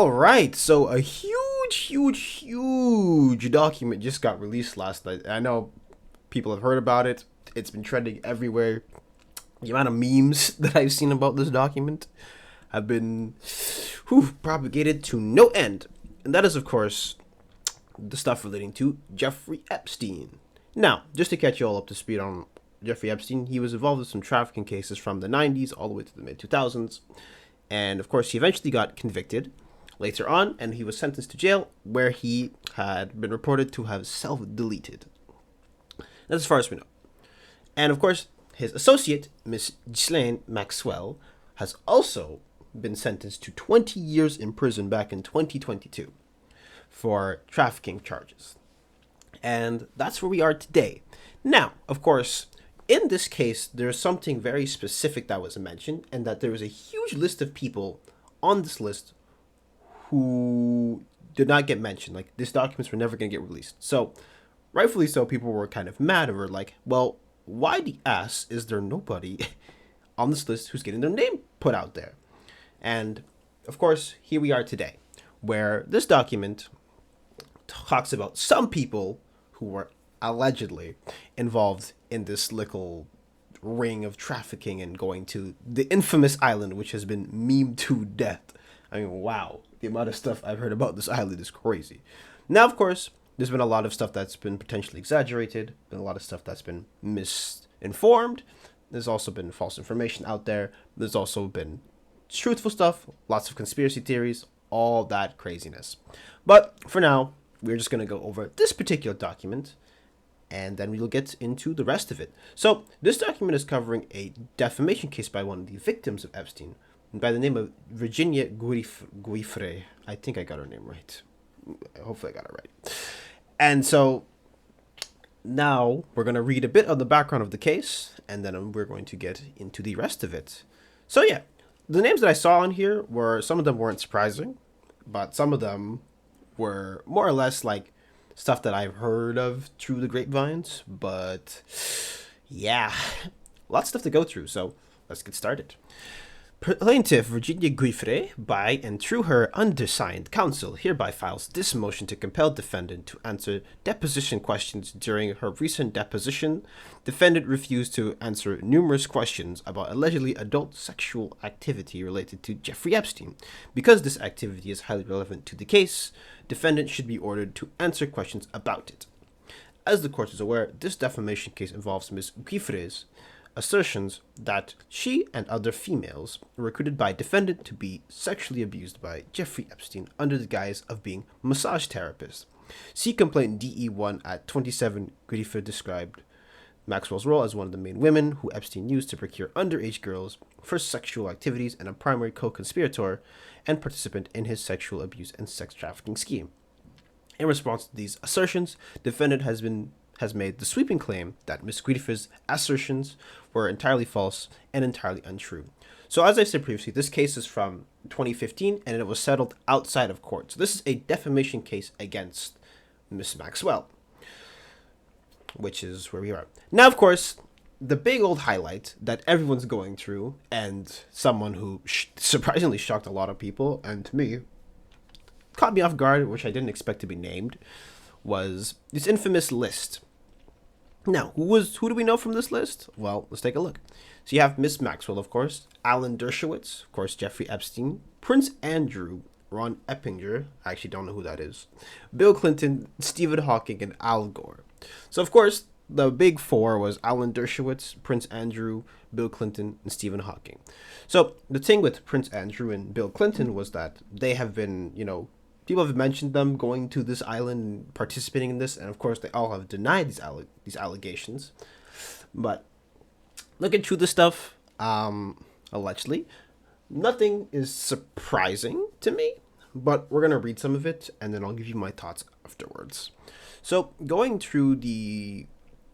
All right, so a huge document just got released last night. I know people have heard about it. It's been trending everywhere. The amount of memes that I've seen about this document have been propagated to no end. And that is, of course, the stuff relating to Jeffrey Epstein. Now, just to catch you all up to speed on Jeffrey Epstein, he was involved in some trafficking cases from the 90s all the way to the mid 2000s. And, of course, he eventually got convicted later on, and he was sentenced to jail, where he had been reported to have self-deleted. That's as far as we know. And, of course, his associate, Miss Ghislaine Maxwell, has also been sentenced to 20 years in prison back in 2022 for trafficking charges. And that's where we are today. Now, of course, in this case, there's something very specific that was mentioned, and that there was a huge list of people on this list who did not get mentioned. Like, these documents were never going to get released. So, rightfully so, people were kind of mad and were like, well, why the ass is there nobody on this list who's getting their name put out there? And, of course, here we are today, where this document talks about some people who were allegedly involved in this little ring of trafficking and going to the infamous island, which has been memed to death. I mean, wow. The amount of stuff I've heard about this island is crazy. Now, of course, there's been a lot of stuff that's been potentially exaggerated, been a lot of stuff that's been misinformed. There's also been false information out there. There's also been truthful stuff, lots of conspiracy theories, all that craziness. But for now, we're just going to go over this particular document, and then we'll get into the rest of it. So, this document is covering a defamation case by one of the victims of Epstein, by the name of Virginia Giuffre. I think I got her name right. Hopefully I got it right. And so now we're going to read a bit of the background of the case, and then we're going to get into the rest of it. So yeah, the names that I saw on here were, some of them weren't surprising, but some of them were more or less like stuff that I've heard of through the grapevines. But yeah, lots of stuff to go through. So let's get started. Plaintiff Virginia Giuffre, by and through her undersigned counsel, hereby files this motion to compel defendant to answer deposition questions. During her recent deposition, defendant refused to answer numerous questions about allegedly adult sexual activity related to Jeffrey Epstein. Because this activity is highly relevant to the case, defendant should be ordered to answer questions about it. As the court is aware, this defamation case involves Ms. Giuffre's assertions that she and other females were recruited by defendant to be sexually abused by Jeffrey Epstein under the guise of being massage therapists. See complaint DE1 at 27. Giuffre described Maxwell's role as one of the main women who Epstein used to procure underage girls for sexual activities, and a primary co-conspirator and participant in his sexual abuse and sex trafficking scheme. In response to these assertions, defendant has made the sweeping claim that Ms. Giuffre's assertions were entirely false and entirely untrue. So as I said previously, this case is from 2015, and it was settled outside of court. So this is a defamation case against Ms. Maxwell, which is where we are. Now, of course, the big old highlight that everyone's going through, and someone who surprisingly shocked a lot of people, and to me, caught me off guard, which I didn't expect to be named, was this infamous list. Now, who do we know from this list? Well, let's take a look. So you have Miss Maxwell, of course, Alan Dershowitz, of course, Jeffrey Epstein, Prince Andrew, Ron Eppinger, I actually don't know who that is, Bill Clinton, Stephen Hawking, and Al Gore. So, of course, the big four was Alan Dershowitz, Prince Andrew, Bill Clinton, and Stephen Hawking. So the thing with Prince Andrew and Bill Clinton was that they have been, people have mentioned them going to this island and participating in this, and of course they all have denied these allegations. But looking through the stuff, allegedly, nothing is surprising to me, but we're going to read some of it, and then I'll give you my thoughts afterwards. So going through the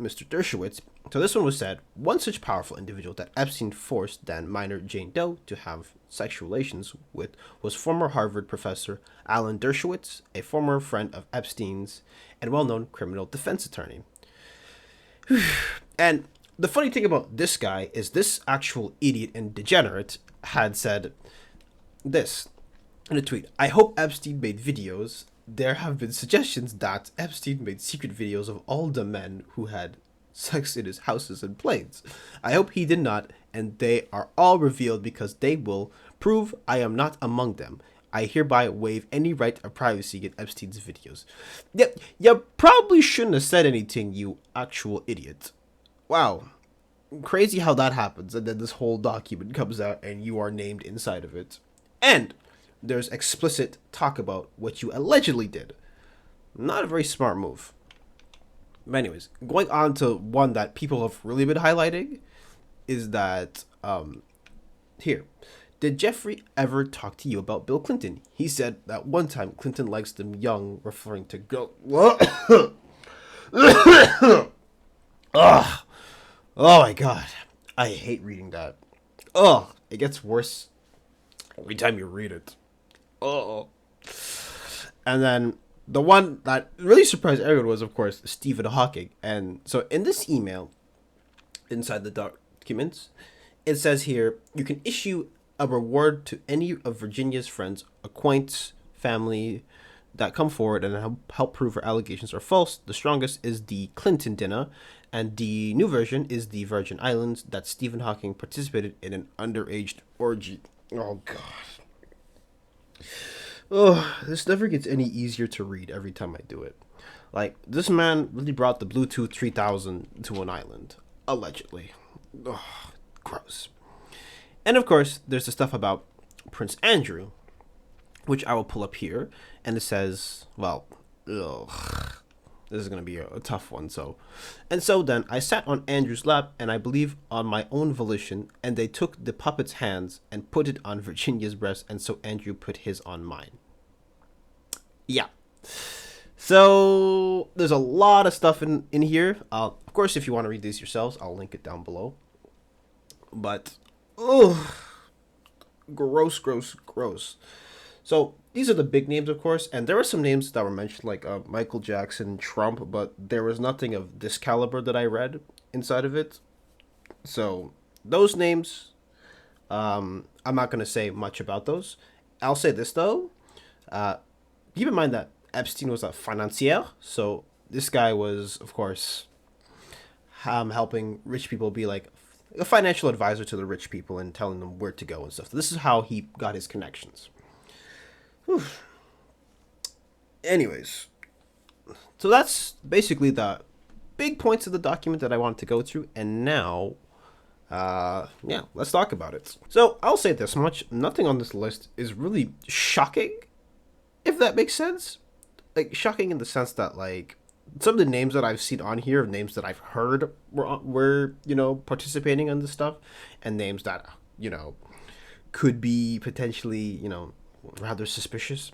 Mr. Dershowitz, so this one was said, one such powerful individual that Epstein forced then minor Jane Doe to have sexual relations with was former Harvard professor Alan Dershowitz, a former friend of Epstein's and well-known criminal defense attorney. And the funny thing about this guy is this actual idiot and degenerate had said this. In a tweet, I hope Epstein made videos. There have been suggestions that Epstein made secret videos of all the men who had sex in his houses and planes. I hope he did not, and they are all revealed because they will prove I am not among them. I hereby waive any right of privacy in Epstein's videos. Yeah, you probably shouldn't have said anything, you actual idiot. Wow. Crazy how that happens, and then this whole document comes out and you are named inside of it. And there's explicit talk about what you allegedly did. Not a very smart move. But anyways, going on to one that people have really been highlighting is that here. Did Jeffrey ever talk to you about Bill Clinton? He said that one time Clinton likes them young, referring to girl. Ugh. Oh my god. I hate reading that. Ugh. It gets worse every time you read it. Oh. And then the one that really surprised everyone was, of course, Stephen Hawking. And so in this email, inside the documents, it says here, you can issue a reward to any of Virginia's friends, acquaintances, family that come forward and help prove her allegations are false. The strongest is the Clinton dinner, and the new version is the Virgin Islands that Stephen Hawking participated in an underage orgy. Oh, God. Oh, this never gets any easier to read every time I do it. Like, this man really brought the Bluetooth 3000 to an island. Allegedly. Oh, gross. And of course, there's the stuff about Prince Andrew, which I will pull up here. And it says, well, ugh, this is going to be a tough one. So then I sat on Andrew's lap, and I believe on my own volition, and they took the puppet's hands and put it on Virginia's breast, and so Andrew put his on mine. Yeah. So there's a lot of stuff in here. Of course, if you want to read these yourselves, I'll link it down below. But, ugh, gross, gross, gross. So these are the big names, of course, and there were some names that were mentioned, like Michael Jackson, Trump, but there was nothing of this caliber that I read inside of it. So those names, I'm not going to say much about those. I'll say this, though. Keep in mind that Epstein was a financier, so this guy was, of course, helping rich people, be like a financial advisor to the rich people and telling them where to go and stuff. This is how he got his connections. Whew. Anyways, so that's basically the big points of the document that I wanted to go through, and now, let's talk about it. So I'll say this much: nothing on this list is really shocking, if that makes sense. Like, shocking in the sense that, like, some of the names that I've seen on here, names that I've heard were participating in this stuff, and names that could be potentially rather suspicious.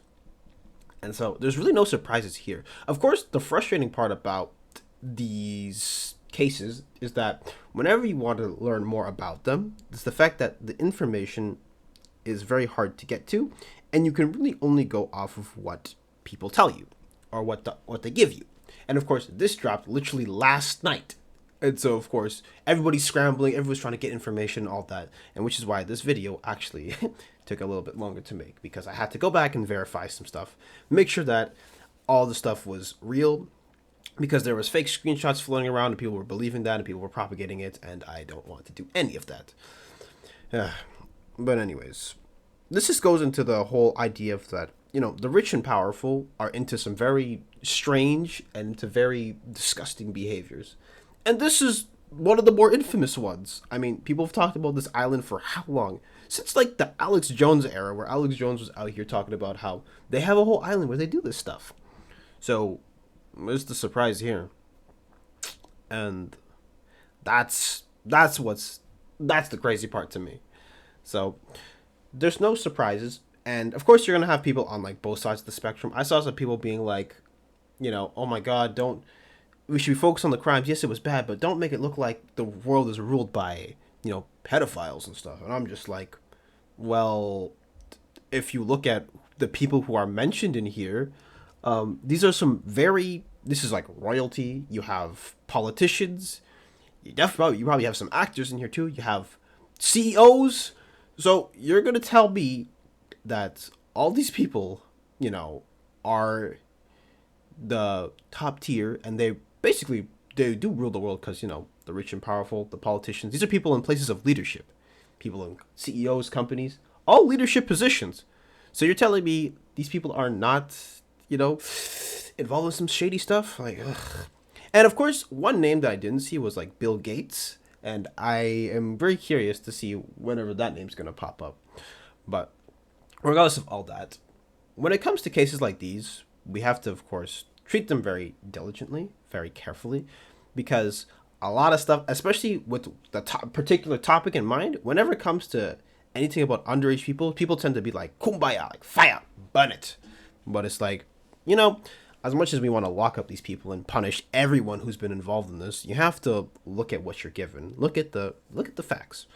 And so there's really no surprises here. Of course, the frustrating part about these cases is that whenever you want to learn more about them, it's the fact that the information is very hard to get to, and you can really only go off of what people tell you or what they give you. And of course, this dropped literally last night. And so, of course, everybody's scrambling, everyone's trying to get information, all that. And which is why this video actually took a little bit longer to make, because I had to go back and verify some stuff, make sure that all the stuff was real, because there was fake screenshots floating around and people were believing that and people were propagating it, and I don't want to do any of that. But anyways, this just goes into the whole idea of that, the rich and powerful are into some very strange and into very disgusting behaviors. And this is one of the more infamous ones. I mean, people have talked about this island for how long? Since, like, the Alex Jones era, where Alex Jones was out here talking about how they have a whole island where they do this stuff. So, where's the surprise here? And that's the crazy part to me. So, there's no surprises. And, of course, you're going to have people on, like, both sides of the spectrum. I saw some people being like, oh my god, we should be focused on the crimes. Yes, it was bad, but don't make it look like the world is ruled by, pedophiles and stuff. And I'm just like, well, if you look at the people who are mentioned in here, these are this is like royalty. You have politicians. You probably have some actors in here too. You have CEOs. So you're going to tell me that all these people, you know, are the top tier, and they do rule the world because, you know, the rich and powerful, the politicians. These are people in places of leadership, people in CEOs, companies, all leadership positions. So you're telling me these people are not, you know, involved in some shady stuff? Like, ugh. And of course, one name that I didn't see was like Bill Gates, and I am very curious to see whenever that name's gonna pop up. But regardless of all that, when it comes to cases like these, we have to, of course, treat them very diligently, very carefully, because a lot of stuff, especially with the particular topic in mind, whenever it comes to anything about underage people, people tend to be like, kumbaya, like, fire, burn it. But it's like, you know, as much as we want to lock up these people and punish everyone who's been involved in this, you have to look at what you're given. Look at the facts.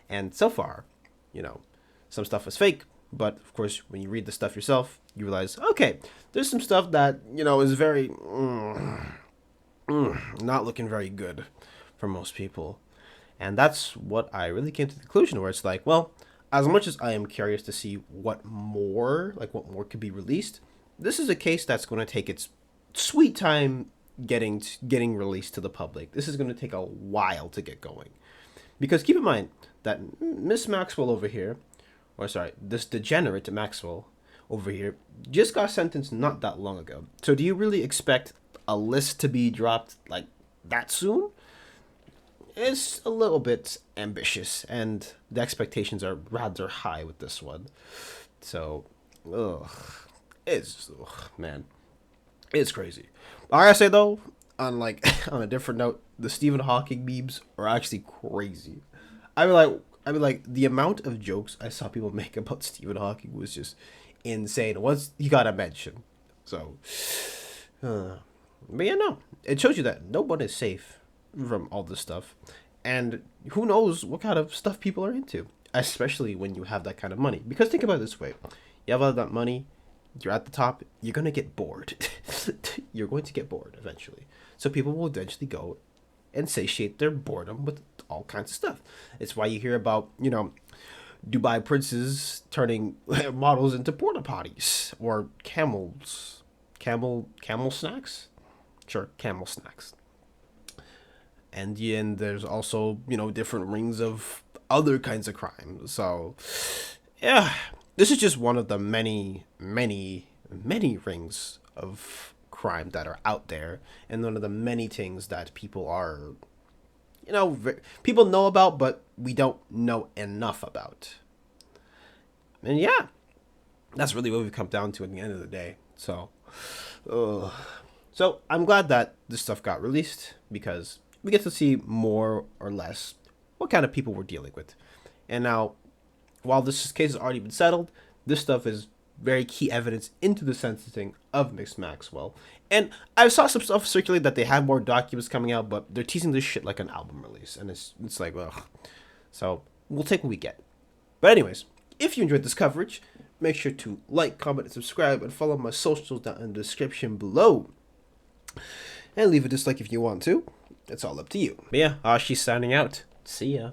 And so far, you know, some stuff is fake, but of course, when you read the stuff yourself, you realize, okay, there's some stuff that, you know, is very not looking very good for most people. And that's what I really came to the conclusion, where it's like, well, as much as I am curious to see what more could be released, this is a case that's going to take its sweet time getting released to the public. This is going to take a while to get going. Because keep in mind that Miss Maxwell over here, or sorry, this degenerate Maxwell over here, just got sentenced not that long ago. So do you really expect a list to be dropped like that soon? It's a little bit ambitious, and the expectations are rather high with this one. So, man, it's crazy. I gotta say though, on on a different note, the Stephen Hawking memes are actually crazy. I mean like the amount of jokes I saw people make about Stephen Hawking was just insane. Once he got a mention, so. But yeah, no, it shows you that no one is safe from all this stuff, and who knows what kind of stuff people are into, especially when you have that kind of money. Because think about it this way: you have all that money, you're at the top, you're gonna get bored. You're going to get bored eventually. So people will eventually go and satiate their boredom with all kinds of stuff. It's why you hear about, you know, Dubai princes turning models into porta potties, or camel snacks. Sure, camel snacks. And there's also, you know, different rings of other kinds of crime. So, yeah, this is just one of the many, many, many rings of crime that are out there, and one of the many things that people are, you know, people know about, but we don't know enough about. And yeah, that's really what we've come down to at the end of the day. So, so I'm glad that this stuff got released, because we get to see more or less what kind of people we're dealing with. And now, while this case has already been settled, this stuff is very key evidence into the sentencing of Miss Maxwell. And I saw some stuff circulate that they have more documents coming out, but they're teasing this shit like an album release. And it's like, ugh. So we'll take what we get. But anyways, if you enjoyed this coverage, make sure to like, comment, and subscribe, and follow my socials down in the description below. And leave a dislike if you want to. It's all up to you. But yeah, she's signing out. See ya.